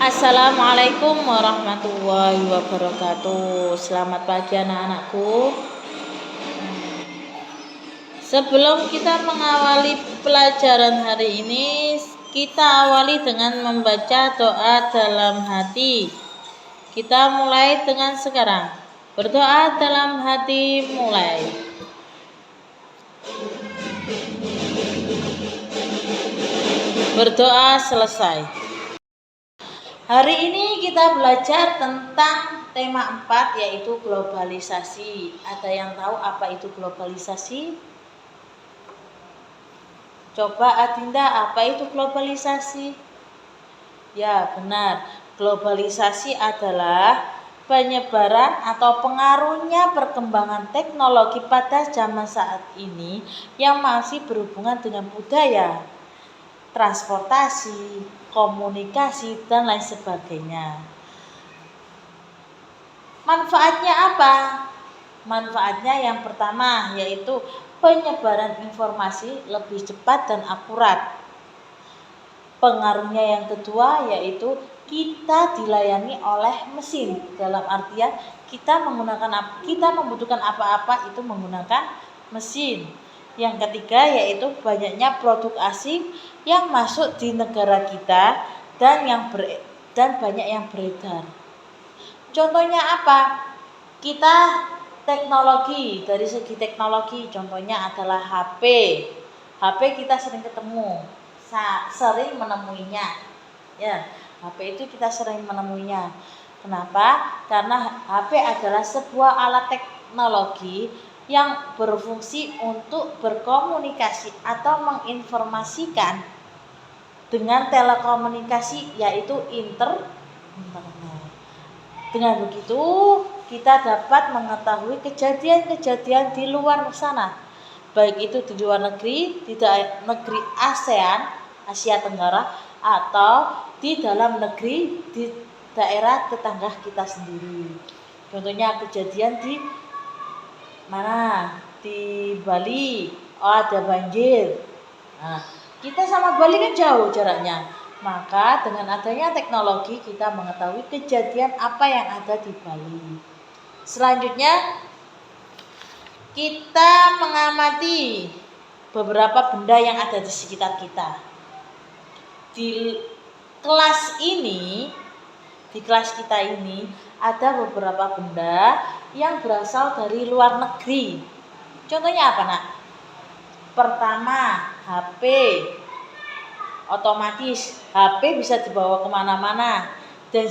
Assalamualaikum warahmatullahi wabarakatuh. Selamat pagi anak-anakku. Sebelum kita mengawali pelajaran hari ini, kita awali dengan membaca doa dalam hati. Kita mulai dengan sekarang. Berdoa dalam hati mulai. Berdoa selesai. Hari ini kita belajar tentang tema 4 yaitu globalisasi. Ada yang tahu apa itu globalisasi? Coba Adinda, apa itu globalisasi? Ya, benar. Globalisasi adalah penyebaran atau pengaruhnya perkembangan teknologi pada zaman saat ini yang masih berhubungan dengan budaya, transportasi, komunikasi, dan lain sebagainya. Manfaatnya apa? Manfaatnya yang pertama yaitu penyebaran informasi lebih cepat dan akurat. Pengaruhnya yang kedua yaitu kita dilayani oleh mesin, dalam artian kita membutuhkan apa-apa itu menggunakan mesin. Yang ketiga yaitu banyaknya produk asing yang masuk di negara kita dan banyak yang beredar. Contohnya apa? Kita teknologi, dari segi teknologi contohnya adalah HP. HP kita sering ketemu, sering menemuinya. Ya, HP itu kita sering menemuinya. Kenapa? Karena HP adalah sebuah alat teknologi yang berfungsi untuk berkomunikasi atau menginformasikan dengan telekomunikasi yaitu internet. Dengan begitu, kita dapat mengetahui kejadian-kejadian di luar sana, baik itu di luar negeri, di negeri ASEAN, Asia Tenggara, atau di dalam negeri, di daerah tetangga kita sendiri. Contohnya kejadian di mana? Di Bali, ada banjir. Nah, kita sama Bali kan jauh jaraknya. Maka dengan adanya teknologi kita mengetahui kejadian apa yang ada di Bali. Selanjutnya kita mengamati beberapa benda yang ada di sekitar kita. Di kelas kita ini ada beberapa benda yang berasal dari luar negeri. Contohnya apa, Nak? Pertama, HP. Otomatis HP bisa dibawa kemana-mana dan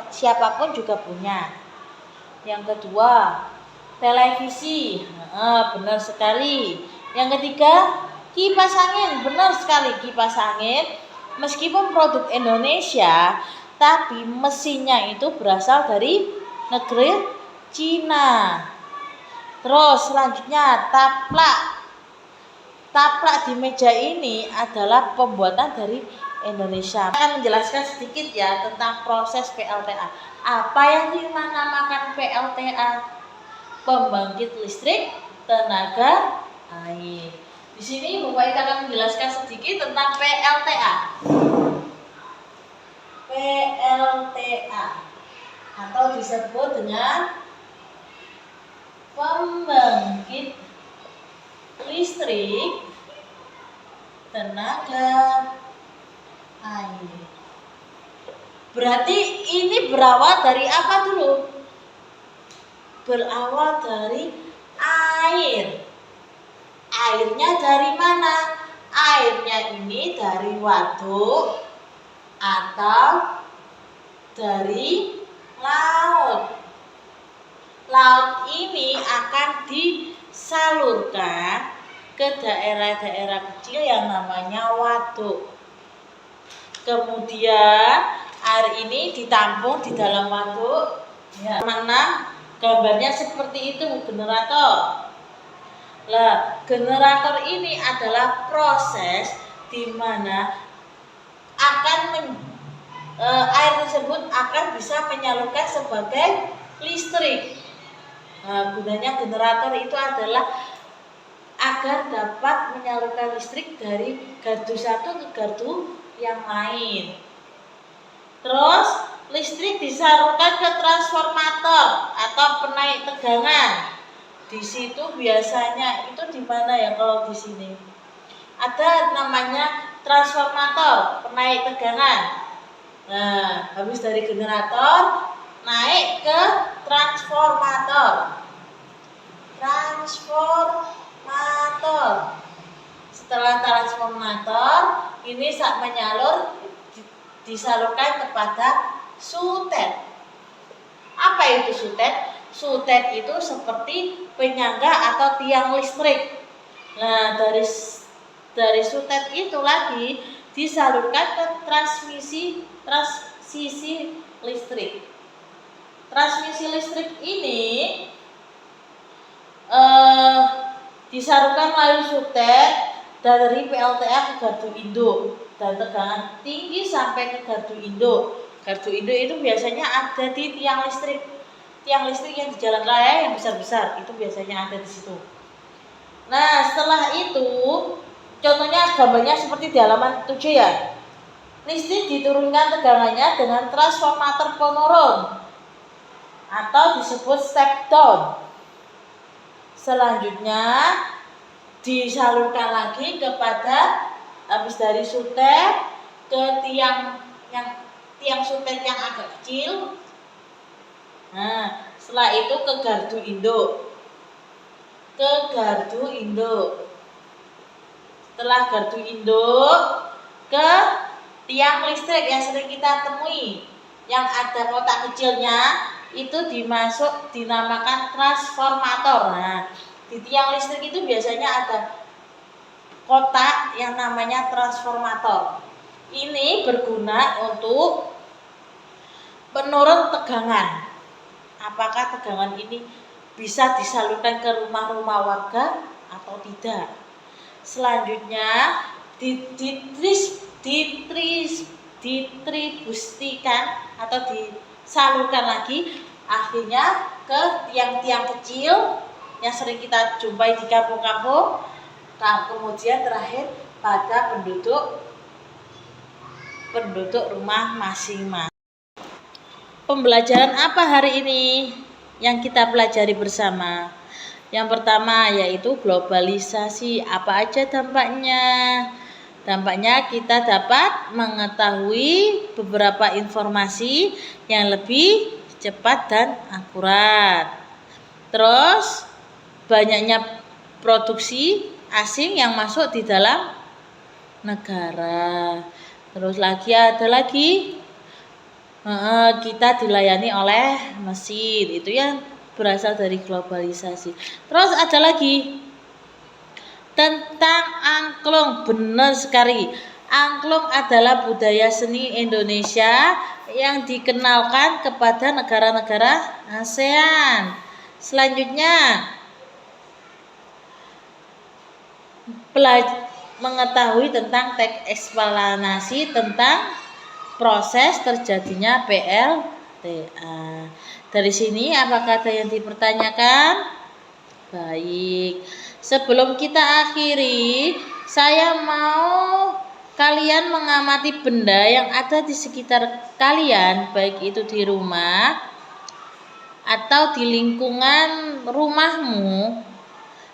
siapapun juga punya. Yang kedua, televisi. Benar sekali. Yang ketiga, kipas angin. Benar sekali, kipas angin. Meskipun produk Indonesia, tapi mesinnya itu berasal dari negeri Cina. Terus selanjutnya, taplak. Taplak di meja ini adalah pembuatan dari Indonesia. Saya akan menjelaskan sedikit ya tentang proses PLTA. Apa yang dinamakan PLTA? Pembangkit listrik tenaga air. Di sini Bu Faida akan menjelaskan sedikit tentang PLTA. PLTA atau disebut dengan pembangkit listrik tenaga air. Berarti ini berawal dari apa dulu? Berawal dari air. Airnya dari mana? Airnya ini dari waduk atau dari laut. Laut ini akan disalurkan ke daerah-daerah kecil yang namanya waduk. Kemudian air ini ditampung di dalam waduk. Ya, mana gambarnya seperti itu, generator. Nah, generator ini adalah proses di mana air tersebut akan bisa menyalurkan sebagai listrik. Nah, gunanya generator itu adalah agar dapat menyalurkan listrik dari gardu satu ke gardu yang lain. Terus listrik disalurkan ke transformator atau penaik tegangan. Di situ biasanya itu di mana ya kalau di sini? Ada namanya transformator, penaik tegangan. Nah, habis dari generator naik ke transformator. Transformator. Setelah transformator, ini saat menyalur disalurkan kepada sutet. Apa itu sutet? Sutet itu seperti penyangga atau tiang listrik. Nah, dari sutet itu lagi disalurkan ke transmisi listrik. Transmisi listrik ini disalurkan melalui sutet dari PLTA ke gardu induk dan tegangan tinggi sampai ke gardu induk. Gardu induk itu biasanya ada di tiang listrik yang di jalan raya yang besar-besar, itu biasanya ada di situ. Nah, setelah itu contohnya gambarnya seperti di halaman 7 ya. Listrik diturunkan tegangannya dengan transformator penurun atau disebut step down. Selanjutnya disalurkan lagi kepada habis dari sutet ke tiang sutet yang agak kecil. Nah, setelah itu ke gardu induk. Setelah gardu induk ke tiang listrik yang sering kita temui yang ada kotak kecilnya, itu dinamakan transformator. Nah, di tiang listrik itu biasanya ada kotak yang namanya transformator. Ini berguna untuk penurun tegangan. Apakah tegangan ini bisa disalurkan ke rumah-rumah warga atau tidak? Selanjutnya didistribusikan atau disalurkan lagi akhirnya ke tiang-tiang kecil yang sering kita jumpai di kampung-kampung. Kemudian terakhir pada penduduk rumah masing-masing. Pembelajaran apa hari ini yang kita pelajari bersama? Yang pertama yaitu globalisasi. Apa aja dampaknya? Dampaknya kita dapat mengetahui beberapa informasi yang lebih cepat dan akurat. Terus banyaknya produksi asing yang masuk di dalam negara. Terus ada lagi kita dilayani oleh mesin, itu yang berasal dari globalisasi. Terus ada lagi tentang angklung. Benar sekali, angklung adalah budaya seni Indonesia yang dikenalkan kepada negara-negara ASEAN. Selanjutnya mengetahui tentang teks eksplanasi tentang proses terjadinya PLTA. Dari sini apakah ada yang dipertanyakan? Baik, sebelum kita akhiri, saya mau kalian mengamati benda yang ada di sekitar kalian, baik itu di rumah atau di lingkungan rumahmu.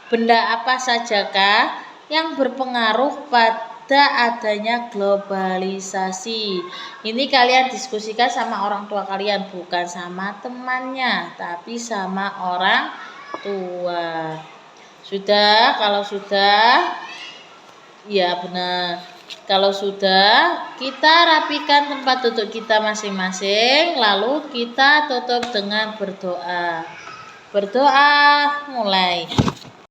Benda apa sajakah yang berpengaruh pada adanya globalisasi? Ini kalian diskusikan sama orang tua kalian, bukan sama temannya, tapi sama orang tua. Sudah? Kalau sudah, ya benar. Kalau sudah, kita rapikan tempat duduk kita masing-masing, lalu kita tutup dengan berdoa. Berdoa, mulai.